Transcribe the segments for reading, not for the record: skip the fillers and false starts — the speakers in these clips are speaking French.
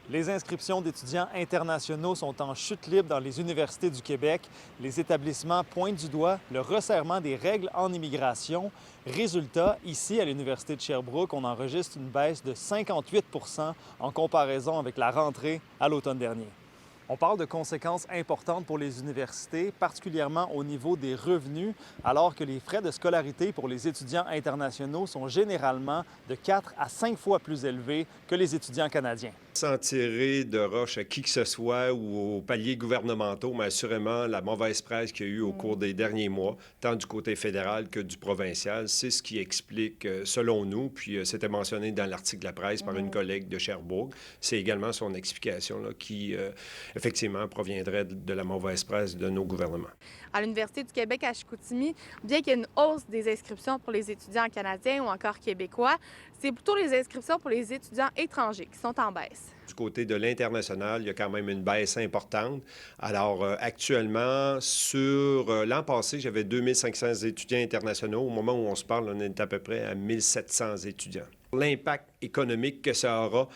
Les inscriptions d'étudiants internationaux sont en chute libre dans les universités du Québec. Les établissements pointent du doigt le resserrement des règles en immigration. Résultat, ici, à l'Université de Sherbrooke, on enregistre une baisse de 58 % en comparaison avec la rentrée à l'automne dernier. On parle de conséquences importantes pour les universités, particulièrement au niveau des revenus, alors que les frais de scolarité pour les étudiants internationaux sont généralement de 4 à 5 fois plus élevés que les étudiants canadiens. Sans tirer de roche à qui que ce soit ou aux paliers gouvernementaux, mais assurément, la mauvaise presse qu'il y a eu au cours des derniers mois, tant du côté fédéral que du provincial, c'est ce qui explique, selon nous, puis c'était mentionné dans l'article de la presse par une collègue de Sherbrooke, c'est également son explication là, qui, effectivement, proviendrait de la mauvaise presse de nos gouvernements. À l'Université du Québec à Chicoutimi, bien qu'il y ait une hausse des inscriptions pour les étudiants canadiens ou encore québécois, c'est plutôt les inscriptions pour les étudiants étrangers qui sont en baisse. Du côté de l'international, il y a quand même une baisse importante. Alors, actuellement, sur l'an passé, j'avais 2500 étudiants internationaux. Au moment où on se parle, on est à peu près à 1700 étudiants. L'impact économique que ça aura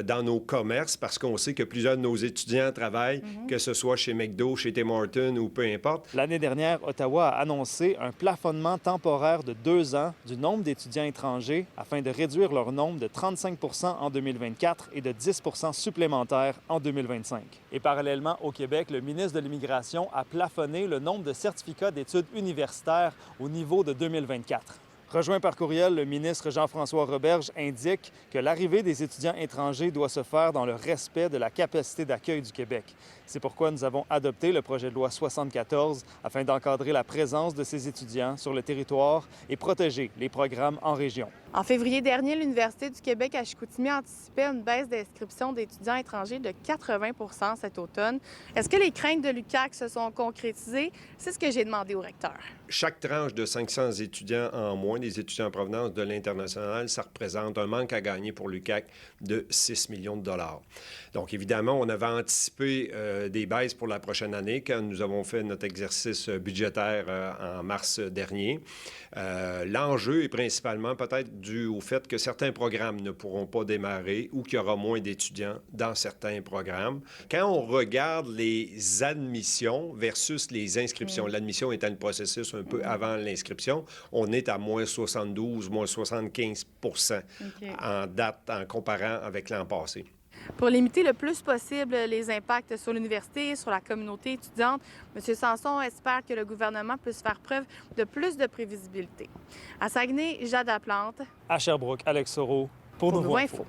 dans nos commerces, parce qu'on sait que plusieurs de nos étudiants travaillent, que ce soit chez McDo, chez Tim Hortons ou peu importe. L'année dernière, Ottawa a annoncé un plafonnement temporaire de 2 ans du nombre d'étudiants étrangers afin de réduire leur nombre de 35 % en 2024 et de 10 % supplémentaires en 2025. Et parallèlement, au Québec, le ministre de l'Immigration a plafonné le nombre de certificats d'études universitaires au niveau de 2024. Rejoint par courriel, le ministre Jean-François Roberge indique que l'arrivée des étudiants étrangers doit se faire dans le respect de la capacité d'accueil du Québec. C'est pourquoi nous avons adopté le projet de loi 74 afin d'encadrer la présence de ces étudiants sur le territoire et protéger les programmes en région. En février dernier, l'Université du Québec à Chicoutimi anticipait une baisse d'inscription d'étudiants étrangers de 80 % cet automne. Est-ce que les craintes de l'UQAC se sont concrétisées? C'est ce que j'ai demandé au recteur. Chaque tranche de 500 étudiants en moins, des étudiants en provenance de l'international, ça représente un manque à gagner pour l'UQAC de 6 millions de dollars. Donc, évidemment, on avait anticipé des baisses pour la prochaine année quand nous avons fait notre exercice budgétaire en mars dernier. L'enjeu est principalement peut-être dû au fait que certains programmes ne pourront pas démarrer ou qu'il y aura moins d'étudiants dans certains programmes. Quand on regarde les admissions versus les inscriptions, l'admission étant le processus un peu avant l'inscription, on est à moins 72, moins 75 % en date en comparant avec l'an passé. Pour limiter le plus possible les impacts sur l'université, sur la communauté étudiante, M. Sanson espère que le gouvernement puisse faire preuve de plus de prévisibilité. À Saguenay, Jade Laplante. À Sherbrooke, Alex Soro pour Nouveau Info.